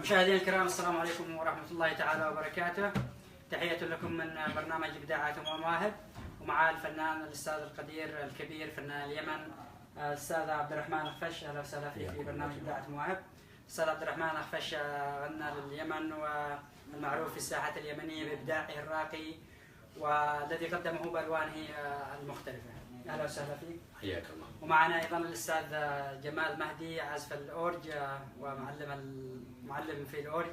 مشاهدينا الكرام، السلام عليكم ورحمة الله تعالى وبركاته. تحية لكم من برنامج إبداعات ومواهب، ومع الفنان الأستاذ القدير الكبير فنان اليمن الأستاذ عبد الرحمن الأخفش. أهلا وسهلا فيك في برنامج إبداعات ومواهب. الأستاذ عبد الرحمن الأخفش غنى لليمن والمعروف في الساحة اليمنية بإبداعه الراقي والذي قدمه بألوانه المختلفة. أهلا وسهلا فيك. حياك الله. ومعنا أيضا الأستاذ جمال مهدي عازف الأورج ومعلم في الأورج.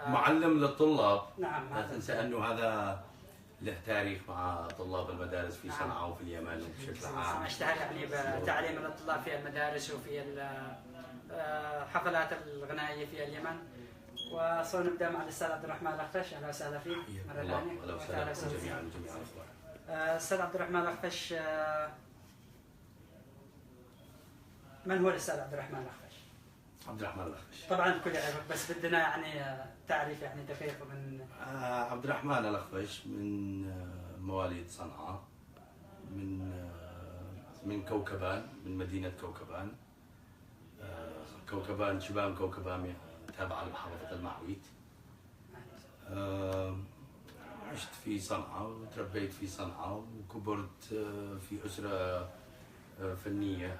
معلم للطلاب. نعم. لا تنسى أنه هذا له تاريخ مع طلاب المدارس في صنعاء وفي اليمن بشكل عام. اشتهر يعني بتعليم الطلاب في المدارس وفي الحفلات الغنائية في اليمن. وصار نبدأ مع الأستاذ عبد الرحمن الأخفش. أهلا وسهلا فيك مرة ثانية. أهلا وسهلا فيكم جميعا. أستاذ عبد الرحمن الأخفش، من هو الأستاذ عبد الرحمن الأخفش؟ عبد الرحمن الأخفش طبعا الكل يعرفك، بس بدنا يعني تعريف يعني دقيق من عبد الرحمن الأخفش من مواليد صنعاء، من كوكبان، من مدينة كوكبان. كوكبان شبان كوكبان تابعة لمحافظة المعويت. عشت في صنعاء وتربيت في صنعاء وكبرت في أسرة فنية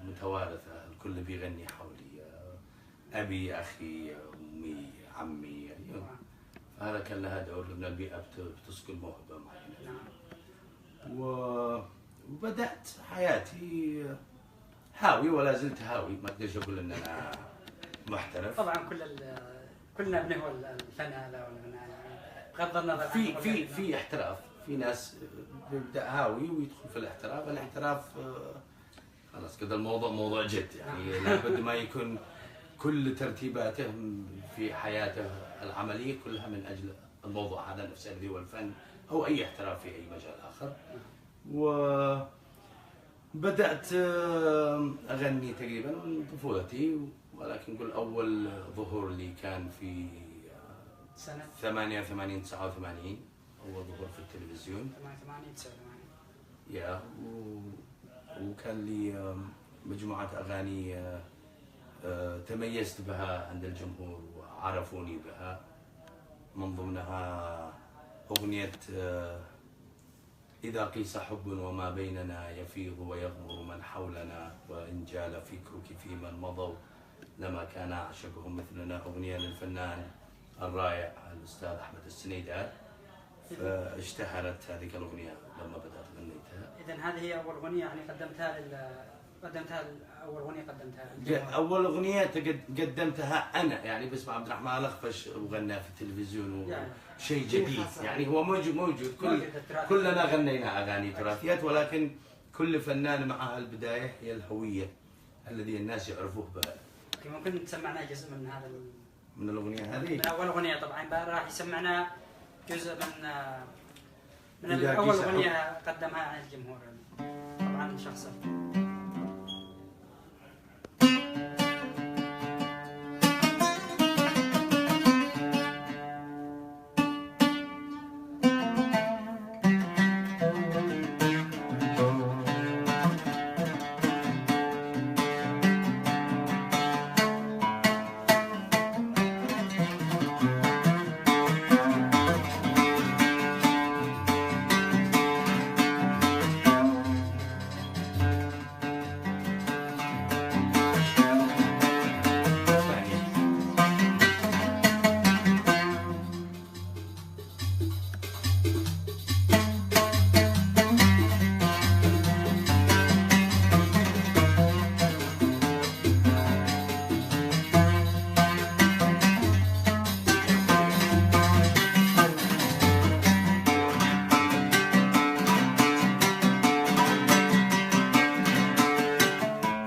متوارثة، الكل بيغني حولي، أبي، أخي، أمي، عمي، يعني فهذا كان لها دور لأن البيئة بتسكن موهبة معينة. وبدأت حياتي هاوي ولا زلت هاوي، ما أقدرش أقول إن أنا محترف. طبعا كلنا بنهوى الفنانة والغناء، بغض النظر في احتراف، في ناس بيبدأ هاوي ويدخل في الاحتراف. الاحتراف خلاص كذا الموضوع موضوع جد، يعني لابد ما يكون كل ترتيباته في حياته العملية كلها من أجل الموضوع هذا نفسه الذي هو الفن أو أي احتراف في أي مجال آخر. وبدأت أغني تقريبا من طفولتي، ولكن نقول أول ظهور لي كان في سنة 88 89، أول ظهور في التلفزيون 88 89. يا وكان لي مجموعة أغاني تميزت بها عند الجمهور وعرفوني بها، من ضمنها أغنية إذا قيس حب وما بيننا يفيض ويغمر من حولنا وإن جال فكرك في من مضوا لما كان أعشقهم مثلنا، أغنية للفنان الرائع الأستاذ أحمد السنيدات. فاشتهرت هذه الأغنية لما بدأت غنيتها. إذن هذه هي أول أغنية يعني قدمتها أول أغنية قدمتها. أول أغنية قدمتها أنا يعني باسم عبد الرحمن الأخفش وغنى في التلفزيون، شيء جديد يعني. هو موجود كلنا غنينا أغاني تراثيات، ولكن كل فنان معها البداية هي الهوية الذي الناس يعرفوه بها. ممكن تسمعنا جزء من هذا من الأغنية هذه؟ من أول أغنية طبعا راح يسمعنا جزء من أول أغنية قدمها عن الجمهور طبعا شخصا.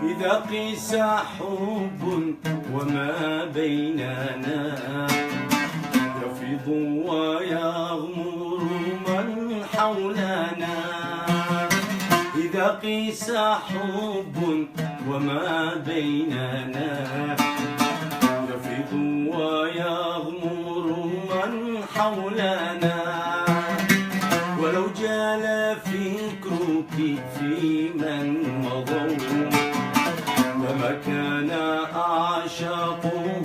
إذا قيس حب وما بيننا يفيض ويغمر من حولنا، إذا قيس حب وما بيننا يفيض ويغمر من حولنا، ولو جال فكرك في من مضوا لما كان أعشاقهم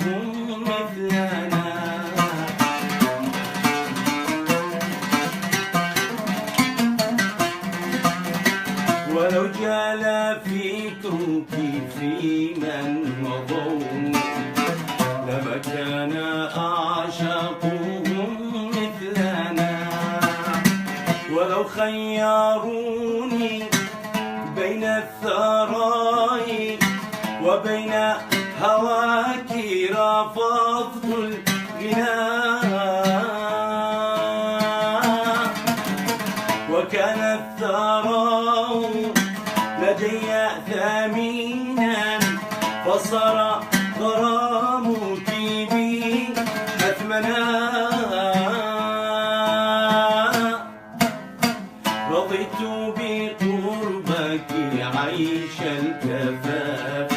من مضوا لما كان أعشقهم مثلنا. ولو خيروني بين الثراء وبين هواك رفضت الغناء. وكان الثراء لدي ثمينا فصار غرامك بي أثمنا. رضيت بقربك عيش الكفاف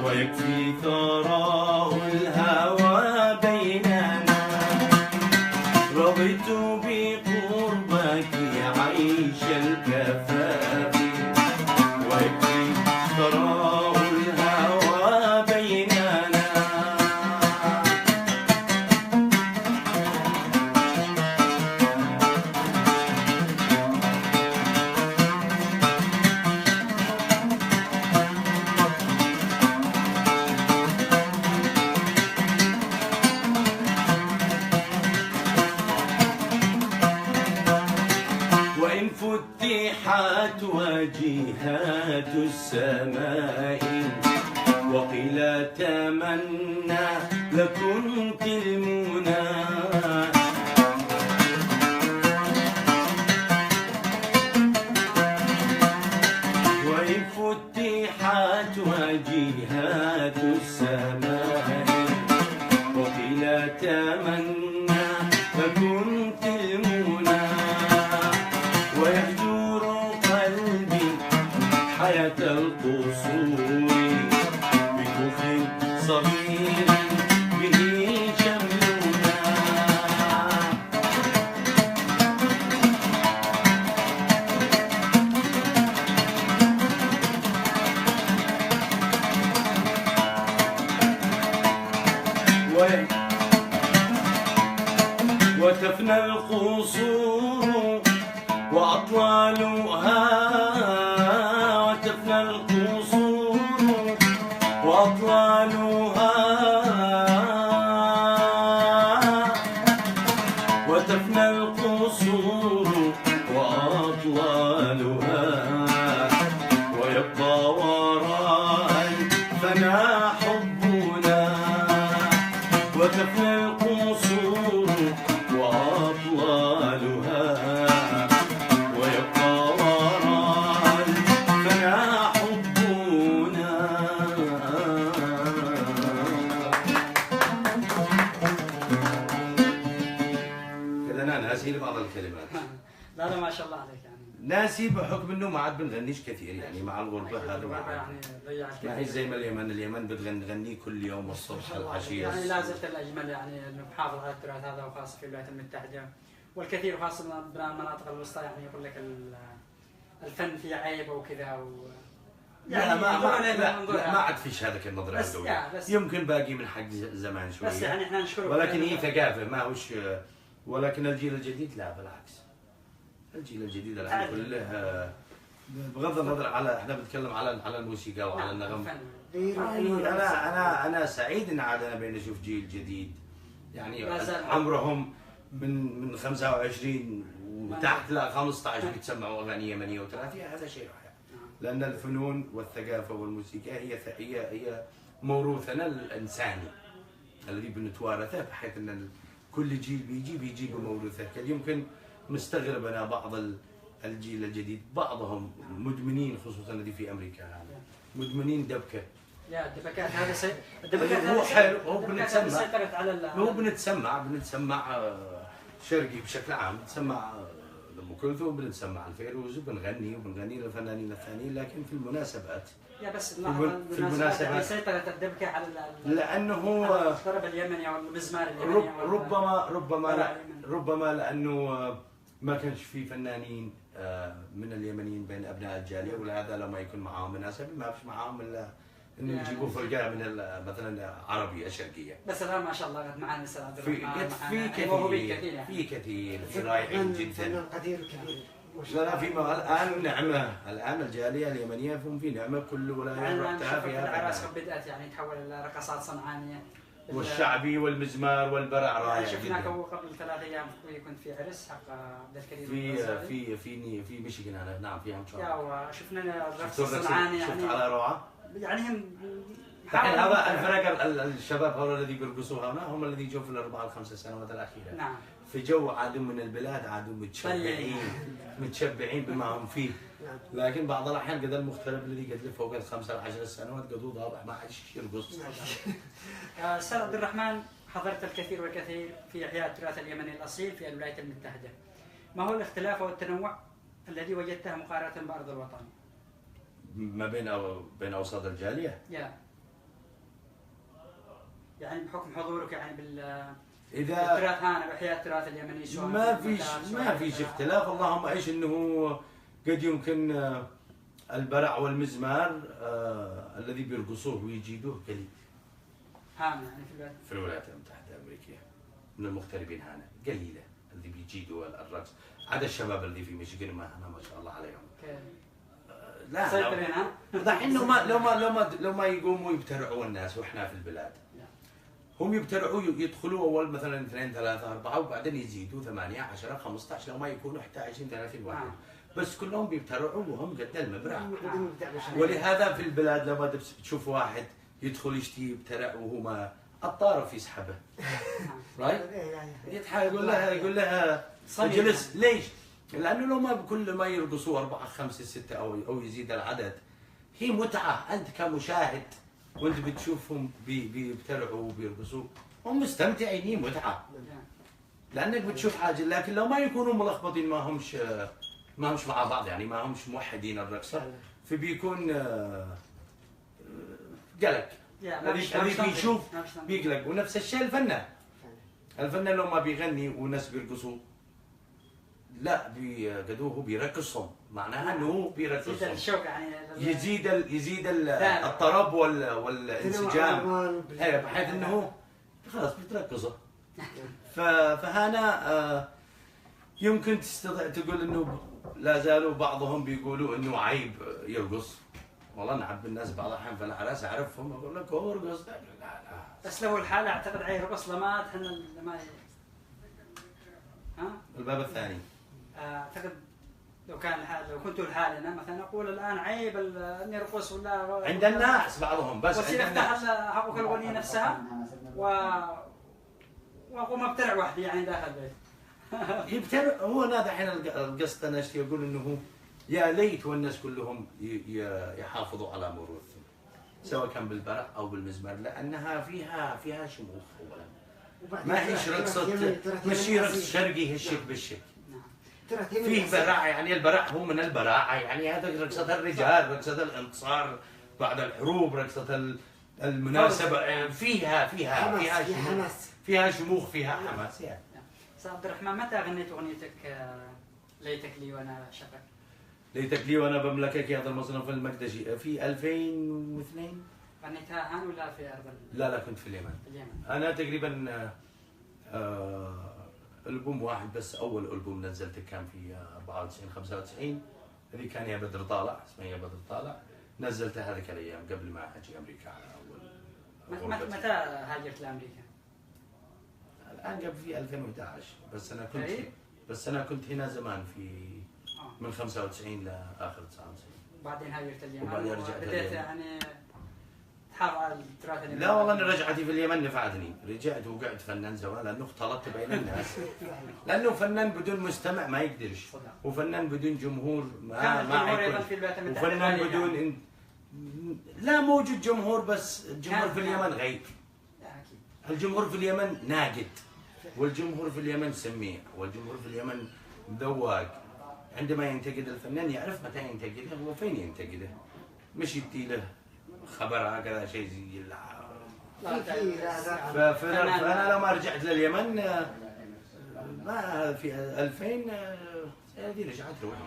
ويكفي ثراء الهوى بيننا. رضيت بقربك عيش الكفاف ويكفي ثراء الهوى بيننا. وإن فتحت وجهات السماء وقيل تمنى لكنت المنى. وإن فتحت وجهات السماء وقيل تمنى لكنت المنى. ويهجر قلبي حياة القصور بكفر صغير به شملنا. وتفنى القصور وأطلالها. وتفنى القصور وأطلالها. وتفنى القصور وأطلالها ويبقى وراء الفنا حبنا. وتفنى القصور وأطلالها ويبقى وراء الفنا حبنا. كذا أنا ناسي بعض الكلمات. لا لا ما شاء الله عليك يعني. ناسي بحكم انه ما عاد بنغنيش كثير يعني مع الغربه هذا ما عاد. يعني ضيع الكثير. ما هي زي ما اليمن بتغني كل يوم الصبح العشيه. يعني لا زلت الاجمل يعني انه بحافظ على التراث هذا وخاصه في الولايات المتحده والكثير خاصه بالمناطق الوسطى يعني يقول لك الفن فيه عيب وكذا لا ما عاد فيش هذاك النظره بس, بس يمكن باقي من حق زمان شويه بس يعني احنا نشكره ولكن هي ثقافه ما هوش. ولكن الجيل الجديد لا بالعكس. الجيل الجديد الان كله بغض النظر على احنا بنتكلم على الموسيقى وعلى النغم. انا سعيد ان عاد انا بين اشوف جيل جديد يعني عمرهم من 25 وتحت ل 15 بيتسمعوا اغاني يمنيه وتراثيه. هذا شيء رائع لان الفنون والثقافه والموسيقى هي موروثنا الانساني الذي بنتوارثه بحيث ان كل جيل بيجي بموروثه. يمكن مستغرب انا بعض الجيل الجديد بعضهم مدمنين خصوصا الذي في امريكا مدمنين دبكه. يا الدبكات هذا الدبكات هو حلو هو بنتسمع بنتسمع شرقي بشكل عام. بنتسمع ام كلثوم بنتسمع الفيروز وبنغني للفنانين الثانيين. لكن في المناسبات يا بس في المناسبات سيطرت الدبكه على لانه الطرب اليمني او المزمار اليمني ربما لانه ما كانش في فنانين من اليمنيين بين ابناء الجاليه ولهذا لما يكون معاهم مناسبه ما فيش معاهم الا انه يجيبوا فرقه من مثلا عربيه شرقيه. بس الان ما شاء الله معنا الاستاذ عبد الرحمن في كثير في رايحين جدا. قدير كبير لا الان نعمه، الان الجاليه اليمنيه هم في نعمه، كل ولايه يعني رحتها فيها فيها العراس بدات يعني تحول الى رقصات صنعانيه والشعبي والمزمار والبرع رائع يعني شفناك جدا. قبل 3 ايام كنت في عرس حق عبد الكريم في ميشيغان انا، نعم في امشار. يا وشفنا الرقص الصنعاني يعني شفت على روعه يعني هم الحين هذا الفرق الشباب هؤلاء الذي بيرقصوا هنا هم الذي جو في الاربع الخمس سنوات الاخيره. نعم. في جو عادوا من البلاد، عادوا متشبعين بما هم فيه. لكن بعض الاحيان قد المغترب الذي قد له فوق ال 5 10 سنوات قد ضابع ما عاد يرقص. استاذ عبد الرحمن، حضرت الكثير والكثير في احياء التراث اليمني الاصيل في الولايات المتحده. ما هو الاختلاف والتنوع الذي وجدته مقارنه بارض الوطن؟ ما بين اوساط الجاليه؟ يعني بحكم حضورك يعني اذا التراث هنا باحياء التراث اليمني سواء ما فيش اختلاف، اللهم ايش انه قد يمكن البرع والمزمار الذي بيرقصوه ويجيدوه قليل. يعني في الولايات المتحده الامريكيه من المغتربين هنا قليله اللي بيجيدوا الرقص، عدا الشباب اللي في ميشيغان ما هنا ما شاء الله عليهم. لا دحين لو ما يقوموا يبترعوا الناس واحنا في البلاد. هم يبترعوا يدخلوا اول مثلا 2 3 4 وبعدين يزيدوا 8 10 15 لو ما يكونوا حتى 20 30 واحد. بس كلهم بيبترعوا وهم قد المبرع. ولهذا في البلاد لما تشوف واحد يدخل يشتي يبترع وهو ما الطارف يسحبه. رايت؟ يقول لها اجلس. ليش؟ لانه لو ما كل ما يرقصوا 4 5 6 او يزيد العدد هي متعه، انت كمشاهد وانت بتشوفهم بيبتلعوا وبيرقصوا هم مستمتعين، هي متعه لانك بتشوف حاجه. لكن لو ما يكونوا ملخبطين ما همش مع بعض، يعني ما همش موحدين الرقصه، فبيكون قلق. اللي بيشوف بيقلق. ونفس الشيء الفنان لو ما بيغني والناس بيرقصوا لا قدوه بيرقصهم، معناها انه بيرقصهم يزيد الشوق، يعني يزيد الطرب والانسجام، بحيث انه خلاص بترقصه. فهنا يمكن تستطيع تقول انه لا زالوا بعضهم بيقولوا انه عيب يرقص. والله نعب الناس بعض الاحيان في الاعراس اعرفهم اقول لك هو ارقص. لا بس لو الحاله اعتقد عيب يرقص لما احنا ما الباب الثاني اعتقد لو كنت لحالنا مثلا اقول الان عيب اني ارقص ولا عند الناس بعضهم، بس عند الناس حقوق الاغنيه نفسها واقوم ابترع وحدي يعني داخل البيت. يبترع هو هذا الحين القصد انا يقول انه يا ليت والناس كلهم يحافظوا على موروثهم سواء كان بالبرع او بالمزمار، لانها فيها شموخ اولا. ما هيش رقصه مش رقص شرقي هالشك بالشك. فيه برع، يعني البرع هو من البراعه، يعني هذا رقصه الرجال، رقصه الانتصار بعد الحروب، رقصه المناسبه، يعني فيها شموخ فيها حماس. يعني استاذ عبد الرحمن، متى غنيت اغنيتك ليتك لي وانا شقك؟ ليتك لي وانا بملكك يا ذا المصنف المقدسي في 2002. غنيتها هان ولا في ارض لا كنت في اليمن. انا تقريبا ألبوم واحد بس، أول ألبوم نزلته كان في 94 95 اللي كان يا بدر طالع، اسمه يا بدر طالع، نزلته هذيك الأيام قبل ما أجي أمريكا على أول. متى هاجرت لأمريكا؟ الآن قبل في 2011، بس أنا كنت هنا زمان في من 95 لآخر 99. وبعدين هاجرت اليمن وبعدين رجعت بديت يعني لا والله انا رجعتي في اليمن نفعتني، رجعت وقعدت فنان زمان لانه اختلطت بين الناس. لانه فنان بدون مستمع ما يقدرش، وفنان بدون جمهور ما يكون، وفنان بدون لا موجود جمهور، بس الجمهور في اليمن غيب. الجمهور في اليمن ناقد، والجمهور في اليمن سميع، والجمهور في اليمن ذواق. عندما ينتقد الفنان يعرف متى ينتقده وفين ينتقده، مش يدي له خبر هكذا شيء زي فانا لما رجعت لليمن ما في 2000 هذه رجعت روحي.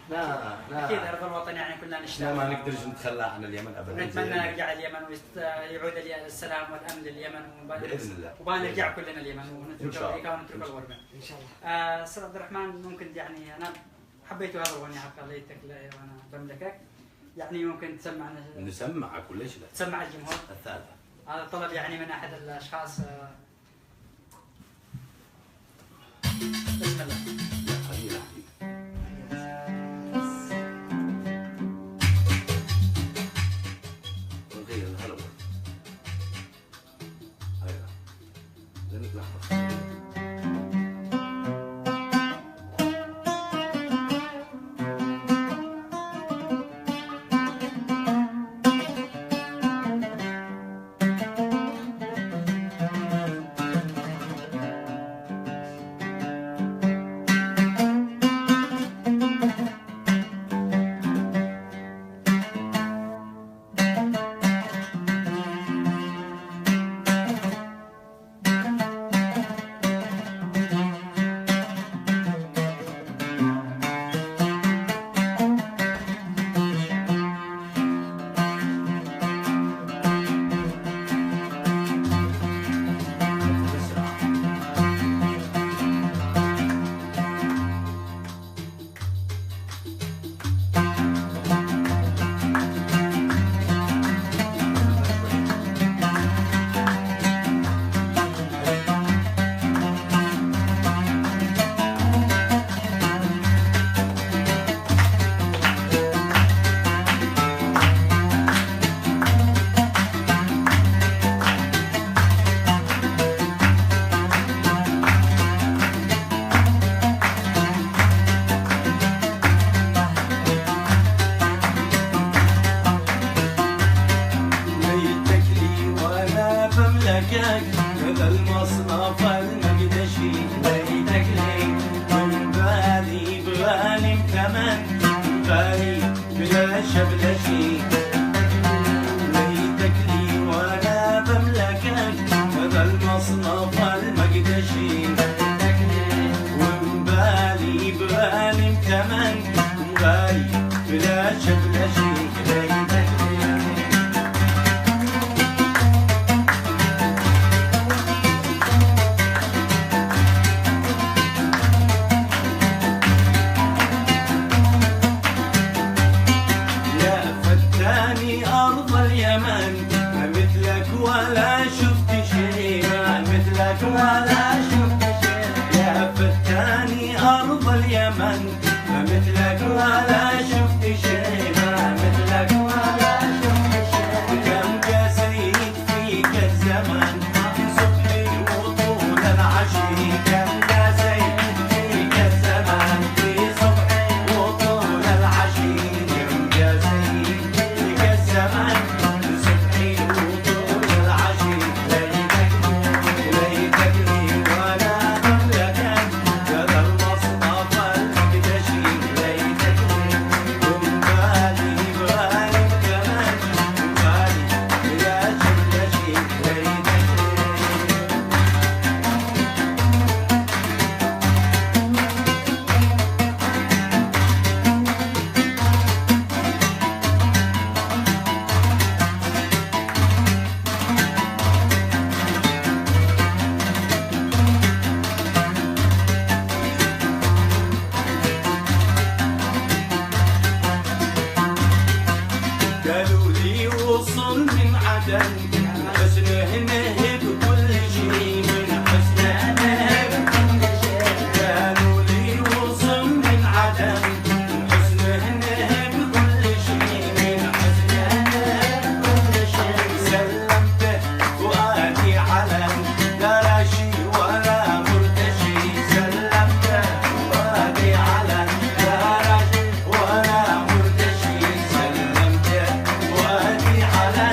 لا اكيد ارض الوطن يعني كلنا نشتاق. لا ما نقدرش نتخلى عن اليمن ابدا. نتمنى نرجع اليمن ويعود السلام والامن لليمن باذن الله، وبنرجع كلنا اليمن ونترك امريكا ونترك الغربه ان شاء الله. استاذ عبد الرحمن، ممكن يعني انا حبيتوا هذا الغنية حق ليتك لا وانا بملكك، يعني ممكن تسمعنا؟ نسمعك وليش لا؟ تسمع الجمهور؟ الثالثة. هذا طلب يعني من احد الاشخاص. بسم الله. يا حبيبي يا حبيبي. نغير الهلوة. ايوه. لانك لحظة. هذا المصنف المقدشي ليتك لي من بالي بغانم ثمن بالي بلا شبلشي ليتك لي وانا بملكك هذا المصنف المقدشي ومن بالي بغانم ثمن بالي بلا شبلشي ليتك ولا شفت شيء ما مثلك ولا شفت شيء يا فتاني أرض اليمن ما مثلك ولا شفت شيء ما مثلك ولا شفت شيء كم قاسيت فيك الزمن صبحي وطول العشي كم قاسيت فيك الزمن في صبحي وطول العشي كم قاسيت فيك الزمن قالوا لي وصل من عدن من حسنه نهب كل شيء من حسنه نهب كل شيء قالوا لي وصل من عدن من حسنه نهب كل شيء من حسنه نهب كل شيء سلمته فؤادي علن لا راشي ولا مرتشي سلمته فؤادي علن لا راشي ولا مرتشي سلمته وادي على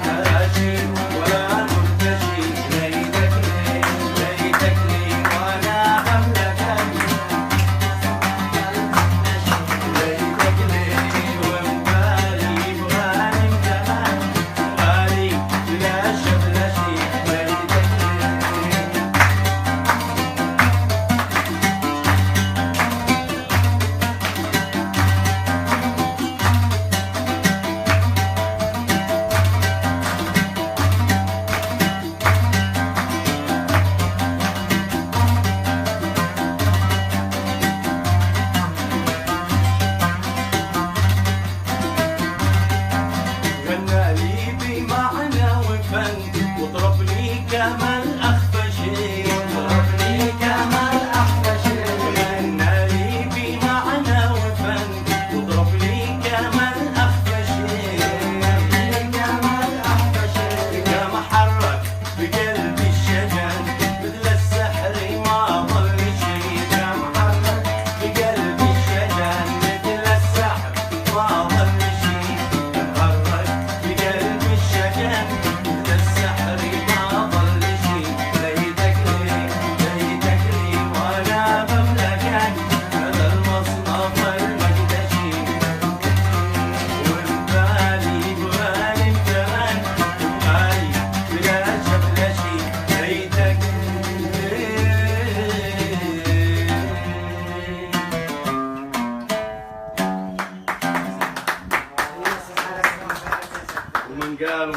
راشي ولا مرتشي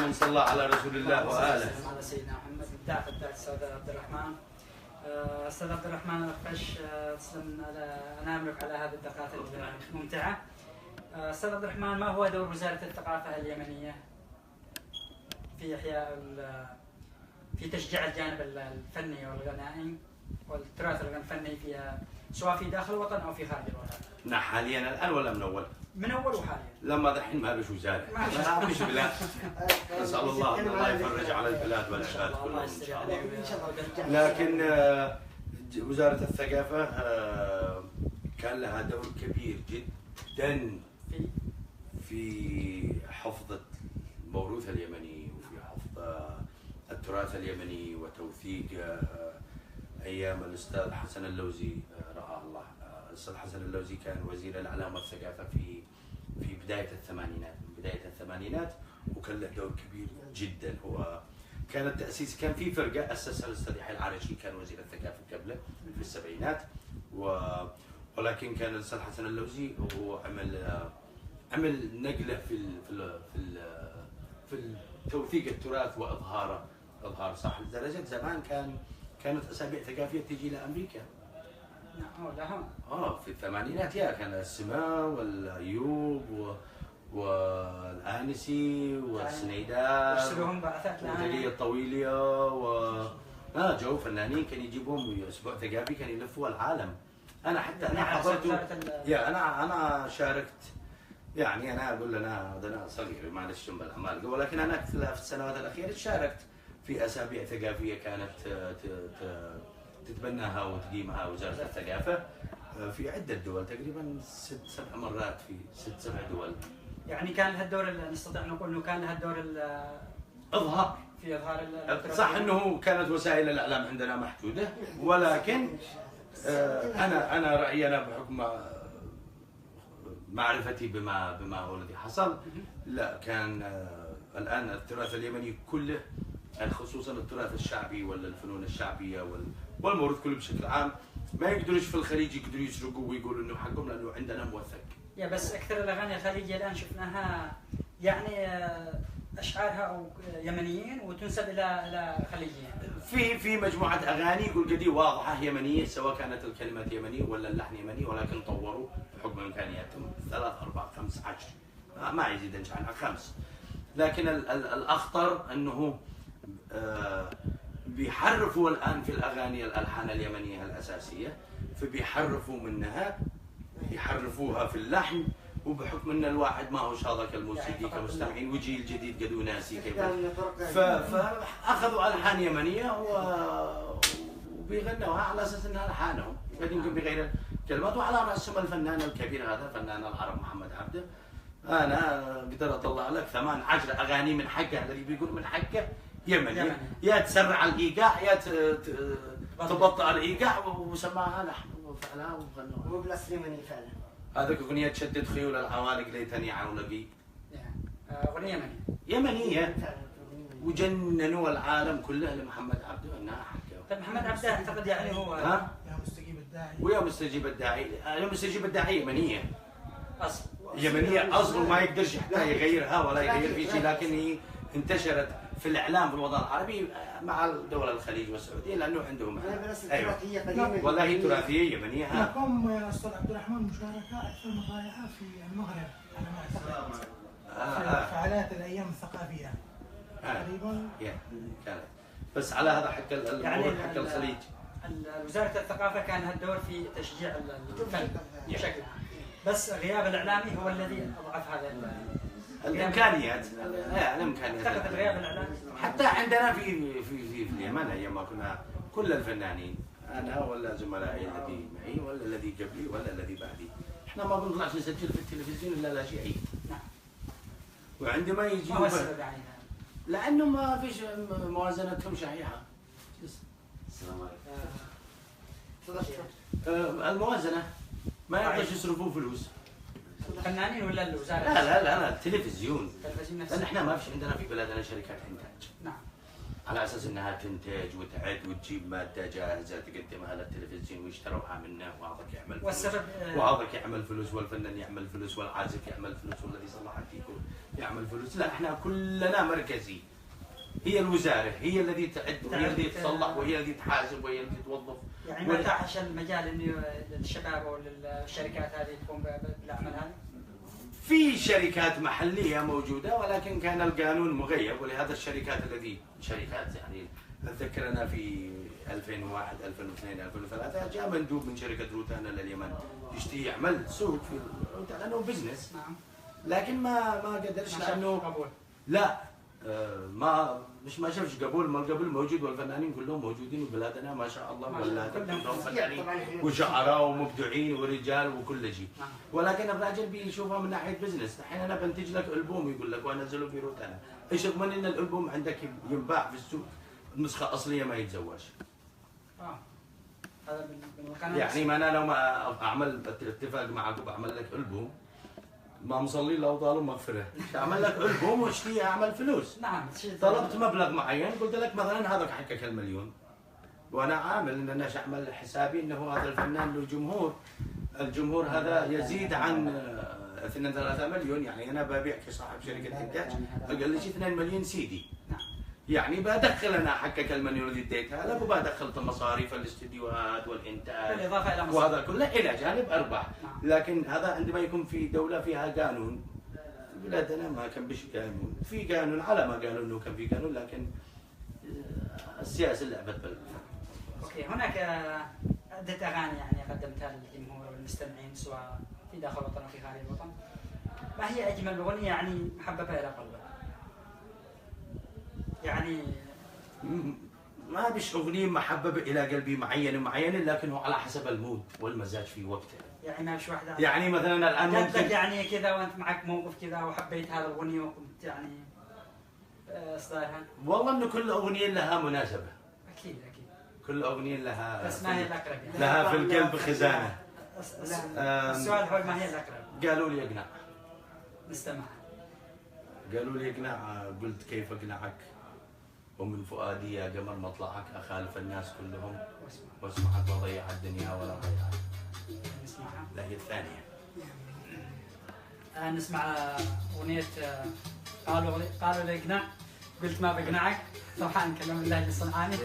من صلى على رسول الله وآله. على سيدنا محمد. ابداع الاستاذ عبد الرحمن. استاذ عبد الرحمن الخفش، تسلم انا املك على هذه الدقائق الممتعه. استاذ عبد الرحمن، ما هو دور وزاره الثقافه اليمنيه في احياء في تشجيع الجانب الفني والغنائي والتراث الفني فيها، سواء في داخل الوطن او في خارج الوطن؟ نعم، حاليا الان ولا من اول؟ من اول وحاليا. لما دحين ما بش وزاره، ما بش بلاد. نسال الله ان الله يفرج على البلاد والعباد كلهم ان شاء الله. لكن وزاره الثقافه كان لها دور كبير جدا في حفظ الموروث اليمني وفي حفظ التراث اليمني وتوثيق. ايام الاستاذ حسن اللوزي رعاه الله، الاستاذ حسن اللوزي كان وزير الاعلام والثقافه في بدايه الثمانينات، من بدايه الثمانينات، وكان له دور كبير جدا. هو كان التاسيس، كان في فرقه اسسها الاستاذ يحيى العرشي، كان وزير الثقافه قبله في السبعينات، ولكن كان الاستاذ حسن اللوزي هو عمل نقله في توثيق التراث واظهاره، اظهار صح. لدرجه زمان كانت اسابيع ثقافيه تجي لامريكا. في الثمانينات كان السماء والايوب والانسي والسنيدار يرسلوهم بعثات والتقية الطويليه جو فنانين كانوا يجيبهم اسبوع ثقافي، كانوا يلفوا العالم. انا حتى حضرت، انا شاركت. يعني انا اقول انا صغير معلش جنب الاعمال، ولكن انا في السنوات الاخيره شاركت في اسابيع ثقافيه كانت تتبناها وتقيمها وزاره الثقافه في عده دول، تقريبا 6-7 مرات في 6-7 دول. يعني كان لها الدور، نستطيع نقول انه كان لها الدور اظهار في اظهار صح. انه كانت وسائل الاعلام عندنا محدوده، ولكن انا رايي، انا بحكم معرفتي بما هو الذي حصل، لا كان الان التراث اليمني كله، خصوصا التراث الشعبي ولا الفنون الشعبيه والموروث كله بشكل عام، ما يقدروش في الخليج يقدروا يسرقوا ويقولوا انه حقهم لانه عندنا موثق. بس اكثر الاغاني الخليجيه الان شفناها يعني اشعارها او يمنيين وتنسب الى خليجيين. في مجموعه اغاني يقول قدي واضحه يمنيه، سواء كانت الكلمات يمنيه ولا اللحن يمني، ولكن طوروا بحكم امكانياتهم 3 4 5 10 ما يزيد عن 5. لكن الاخطر انه بيحرفوا الان في الاغاني الالحان اليمنيه الاساسيه، فبيحرفوا منها، يحرفوها في اللحن، وبحكم ان الواحد ما هوش هذاك الموسيقي كمستمعين، وجيل جديد قدو ناسي كيف، فاخذوا الحان يمنيه وبيغنوها على اساس انها الحانهم، يمكن بغير الكلمات. وعلى راسهم الفنان الكبير هذا فنان العرب محمد عبده. انا اقدر اطلع لك 8-10 اغاني من حقه، الذي بيقول من حقه يمني، يا تسرع الايقاع يا تبطئ الايقاع، وسماها لحن وفعلها وغنوها. هو بالاصل يمني فعلا. هذيك اغنيه تشدد خيول العوالق ليتني عولقي. اغنيه يمنيه وجننوا العالم كله لمحمد عبده انها حقه. طيب محمد عبده اعتقد يعني هو يا مستجيب الداعي، ويا مستجيب الداعي، يا مستجيب الداعي يمنيه اصل، يمنيه اصل، ما يقدرش حتى يغيرها ولا يغير في شيء، لكن هي انتشرت في الاعلام في الوطن العربي مع دول الخليج والسعوديه لانه عندهم. ايوه والله تراثيه يمنيه. لكم يا استاذ عبد الرحمن مشاركه اكثر من رائعه في المغرب، انا ما اعتقد في فعاليات الايام الثقافيه تقريبا كانت، بس على هذا حق الامور حق الخليج. وزاره الثقافه كان لها الدور في تشجيع الفن بشكل عام، بس غياب الاعلامي هو الذي اضعف هذا الامكانيات. الامكانيات اعتقد الغياب الاعلامي حتى عندنا في اليمن ايام ما كنا كل الفنانين، انا ولا زملائي الذي معي ولا الذي قبلي ولا الذي بعدي، احنا ما بنطلعش نسجل في التلفزيون الا لا شيء. نعم. وعندما يجي ما السبب يعني؟ لانه ما فيش موازنتهم شحيحه. السلام عليكم. الموازنه ما يقدرش يصرفون فلوس. الفنانين ولا الوزاره؟ لا التلفزيون. لان احنا ما فيش عندنا في بلادنا شركات انتاج. نعم. على اساس انها تنتج وتعد وتجيب ماده جاهزه تقدمها للتلفزيون ويشتروها منه، وهذاك يعمل فلوس، والسبب وهذاك يعمل فلوس، والفنان يعمل فلوس، والعازف يعمل فلوس، والذي صلح يكون يعمل فلوس، لا احنا كلنا مركزي. هي الوزاره هي التي تعد وهي التي تصلح وهي التي تحاسب وهي التي توظف. يعني ما تاحش المجال انه للشباب او للشركات هذه تقوم بالاعمال هذه؟ في شركات محليه موجوده ولكن كان القانون مغيب، ولهذا الشركات شركات يعني اتذكر انا في 2001 2002 2003 جاء مندوب من شركه روتانا لليمن يشتي يعمل سوق في روتانا انه بزنس. نعم. لكن ما قدرش لانه قبول. لا ما شافش قبول. ما القبول موجود والفنانين كلهم موجودين وبلادنا ما شاء الله، ولادنا كلهم فنانين وشعراء ومبدعين ورجال وكل شيء. ولكن الراجل بيشوفها من ناحيه بزنس. الحين انا بنتج لك البوم يقول لك وانزله في روتانا، ايش اضمن ان الالبوم عندك ينباع في السوق النسخه اصليه ما يتزوج؟ هذا بالقانون. يعني ما انا لو ما اعمل اتفاق معك وبعمل لك البوم ما مصلي له وطالب مغفره، اعمل لك البوم واشتي اعمل فلوس. نعم. طلبت مبلغ معين قلت لك مثلا هذا حقك المليون، وانا عامل ان انا اعمل حسابي انه هذا الفنان له جمهور، الجمهور هذا يزيد عن 2 3 مليون، يعني انا ببيع كصاحب شركه انتاج اقل شيء 2 مليون سيدي. يعني بدخل انا حقك المليون اللي اديتها لك وبدخل مصاريف الاستديوهات والانتاج بالاضافه الى وهذا كله الى جانب ارباح. لكن هذا عندما يكون في دوله فيها قانون، بلادنا ما كان بش قانون، في قانون على ما قالوا انه كان في قانون، لكن السياسه لعبت بالفن. اوكي، هناك عده اغاني يعني قدمتها للجمهور والمستمعين سواء في داخل الوطن وفي خارج الوطن. ما هي اجمل اغنيه يعني محببه الى قلبك؟ يعني ما بش اغنيه محببه الى قلبي معينه، لكن هو على حسب المود والمزاج في وقته. يعني ما فيش واحده يعني مثلا الان ممكن يعني كذا وانت معك موقف كذا وحبيت هذا الاغنيه وكنت يعني صايرها؟ والله انه كل اغنيه لها مناسبه. اكيد كل اغنيه لها، بس ما هي الاقرب يعني؟ لها في القلب خزانه. السؤال هو ما هي الاقرب؟ قالوا لي اقنع. نستمع. قالوا لي اقنع، قلت كيف اقنعك ومن فؤادي يا قمر مطلعك اخالف الناس كلهم واسمعك وضيع الدنيا ولا ضيعك. نسمعها. لا هي الثانيه. نسمع اغنيه قالوا لي اقنع، قلت ما بقنعك. طبعا نكلم اللهجه الصنعاني.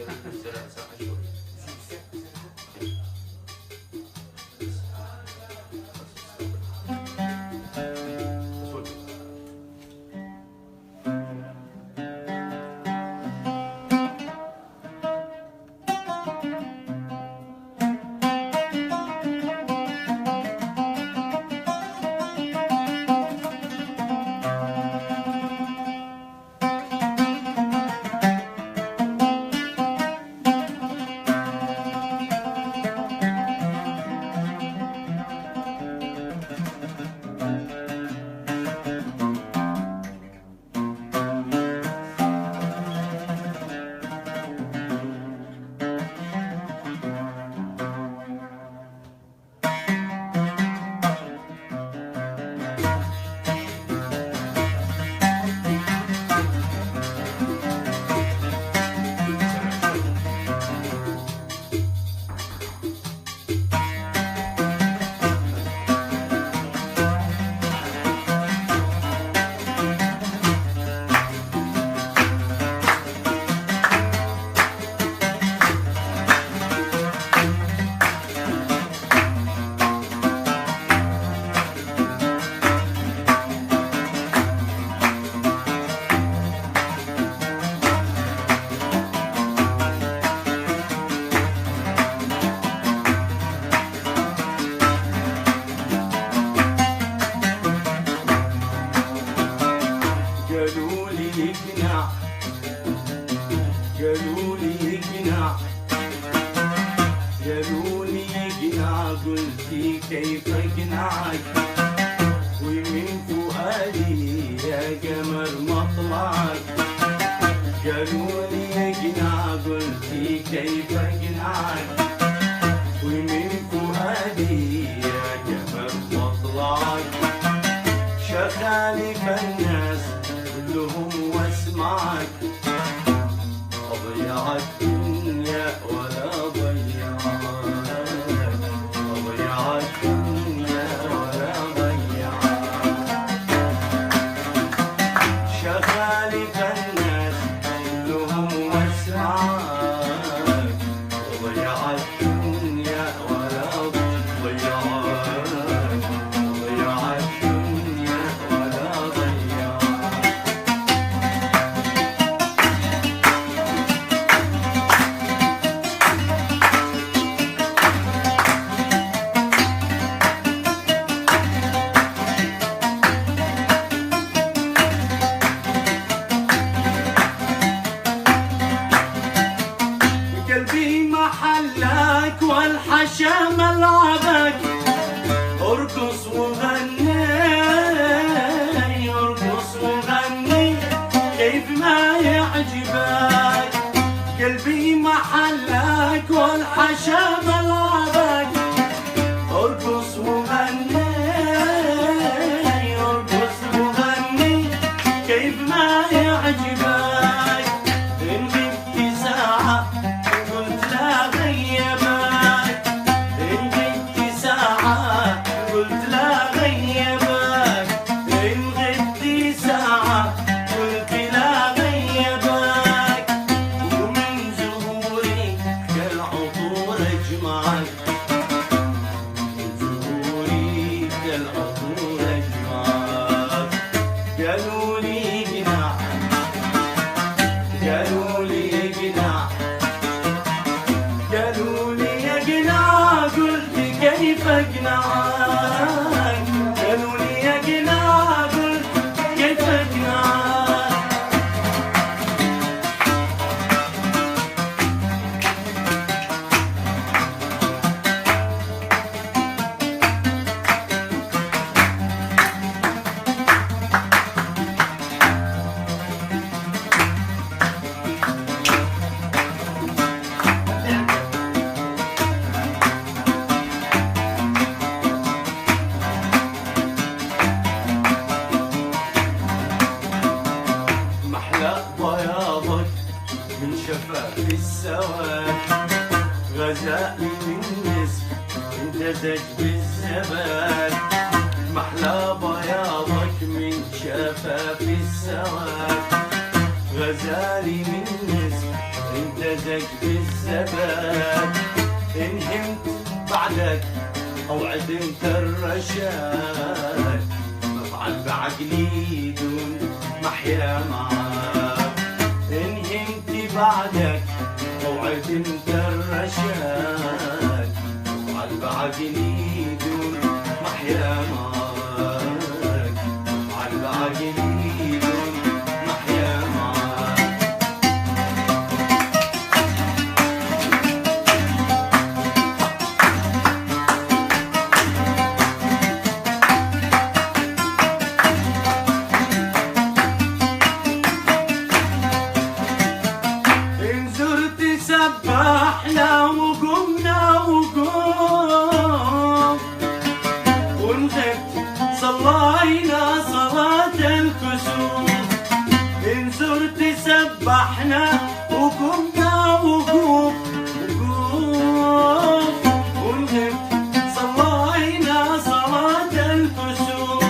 والحشا ملعبك ارقص وغني ارقص وغني كيف ما يعجبك قلبي محلك والحشا ملعبك ارقص وغني ارقص وغني كيف ما يعجبك إن غبت ساعة قلت لا غيبك إن غبت ساعة قلت لا غيبك إن غبت ساعة قلت لا غيبك ومن زهوري كالعطور أجمعك من زهوري كالعطور أجمعك قالوا لي جناح قالوا لي جناح قالوا لي يا جناح قلت كيف اقنعك قالوا لي يا جناح قلت كيف اقنعك محلى بياضك من شفاف السواد غزالي من نسف امتزج بالزباد محلى بياضك من شفاف السواد غزالي من نسف امتزج بالزباد انهمت بعدك او عدمت الرشاد بفعل بعقلي دون محيا معاك انهمت بعدك موعد انت الرشاد بفعل بعقلي دون محيا معاك بفعل بعقلي دون محيا معاك إن زرت سبحنا وقمنا وقوم ونغبت صلينا صلاة الكسوف إن زرت سبحنا وقمنا وقوم ونغبت صلينا صلاة الكسوف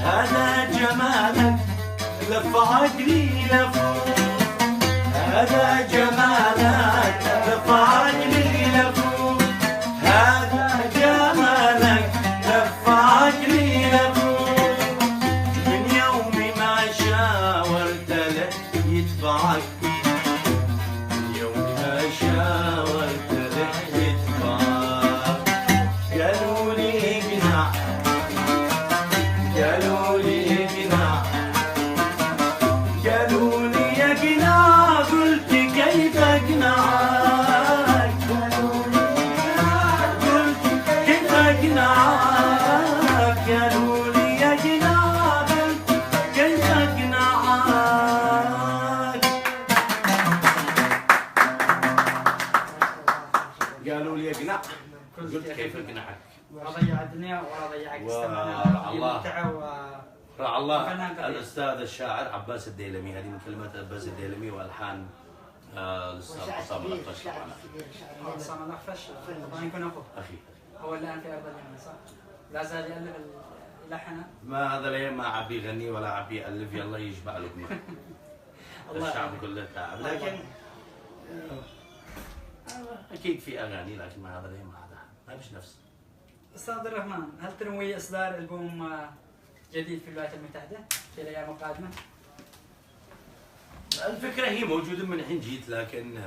هذا جمالك لف عقلي لفوف هذا جمالك لف عقلي لفوف هذا جمالك لف عقلي لفوف من يوم ما شاورت له يتبعك من يوم ما شاورت له يتبعك قالوا لي جناح قالوا لي جناح قالوا لي يا جناح قلت كيف اقنعك قلت كيف اقنعك قالوا لي يا جناح قلت كيف اقنعك قالوا لي يا جناح قلت كيف اقنعك ولا ضيع الدنيا ولا ضيعك ورع استمعنا الله. ممتعة رعى الله فنان قدير. الاستاذ الشاعر عباس الديلمي هذه من كلمات عباس الديلمي والحان الاستاذ حسام الأخفش طبعا وعصام الأخفش طبعا يكون أخوه اخي هو الآن في أرض اليمن صح؟ لا زال يألف يلحن ما هذا ليه ما عبي يغني ولا عبي يألف يلا يشبع لكم الله الشعب يحفظك. كله تعب لكن اكيد في اغاني لكن ما هذا ليه ما فيش نفس. أستاذ عبد الرحمن هل تنوي إصدار ألبوم جديد في الولايات المتحدة في الأيام القادمة؟ الفكرة هي موجودة من حين جيت لكن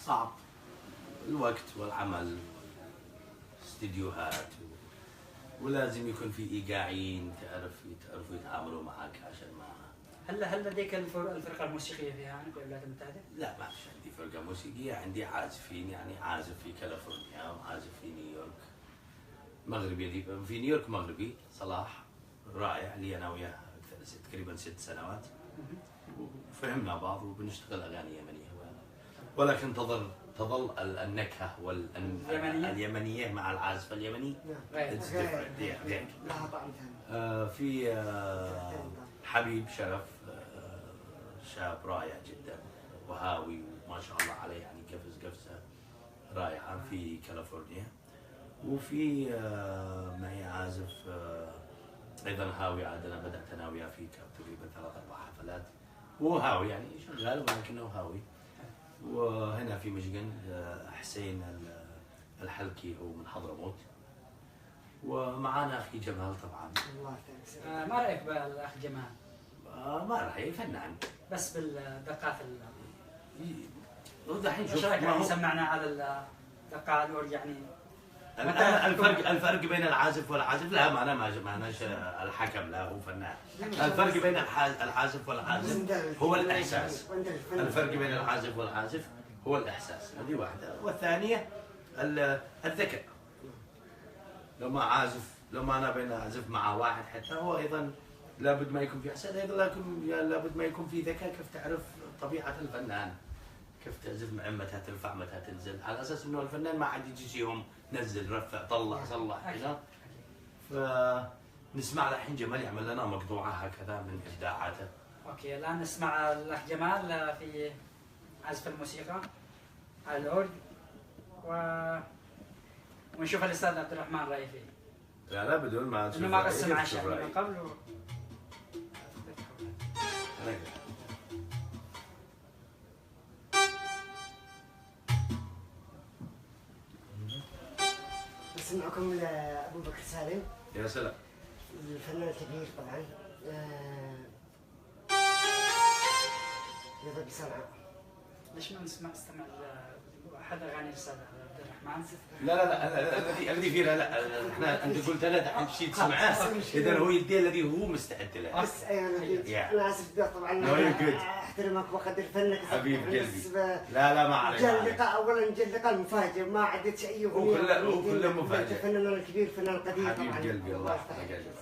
صعب الوقت والعمل استديوهات ولازم يكون في ايقاعيين تعرفوا يتعاملوا معك عشان ما هل لديك الفرقة الموسيقية في هنا في الولايات المتحدة؟ لا ما فيش عندي فرقة موسيقية، عندي عازفين، يعني عازف في كاليفورنيا وعازف في نيويورك. مغربي في نيويورك مغربي صلاح رائع لي انا وياه تقريبا 6 سنوات، وفهمنا بعض وبنشتغل اغاني يمنيه، ولكن تظل النكهه اليمنيه مع العازف اليمني غير. لها طعم ثاني. في حبيب شرف شاب رائع جدا وهاوي وما شاء الله عليه، يعني قفزه رائعه في كاليفورنيا. وفي معي عازف ايضا هاوي، عاد انا بدات انا وياه في تقريبا 3-4 حفلات، وهو هاوي يعني شغال ولكنه هاوي. وهنا في مشقن حسين الحلكي هو من حضرموت، ومعانا اخي جمال طبعا. الله يسلمك. ما رايك بالاخ جمال؟ ما رايي فنان بس بالدقات الحين شوف رايك يعني سمعنا على الدقات يعني الفرق بين العازف والعازف، لا ما انا الحكم، لا هو فنان. الفرق بين العازف والعازف هو الاحساس. الفرق بين العازف والعازف هو الاحساس، هذه واحده. والثانيه الذكاء. لو ما انا بين اعزف مع واحد حتى هو ايضا لابد ما يكون في احساس، ايضا لابد ما يكون في ذكاء، كيف تعرف طبيعه الفنان، كيف تعزف متى ترفع متى تنزل، على اساس انه الفنان ما عاد يجيهم نزل رفع طلع صلح كذا. فنسمع الحين جمال يعمل لنا مقطوعه هكذا من ابداعاته. اوكي، الان نسمع الاخ جمال في عزف الموسيقى على العود، ونشوف الاستاذ عبد الرحمن رايه فيه. لا بدون ما تشوف، انه ما قسم عشاء من قبل نسمعكم لأبو بكر سالم. يا سلام. الفنان الكبير طبعا. رضا بصنعاء. ليش ما نستمع احد اغاني الاستاذ عبد الرحمن؟ لا الذي فينا، لا احنا انت قلت انا دحين شيء تسمعه، اذا هو يدي الذي هو مستعد له. بس انا اسف طبعا احترمك واقدر فنك حبيب قلبي. لا ما عليك. جاء اللقاء مفاجئ، ما عدت اي اغنيه، هو كله مفاجئ. الفنان الكبير فنان القدير حبيب قلبي الله يحفظك يا جمال.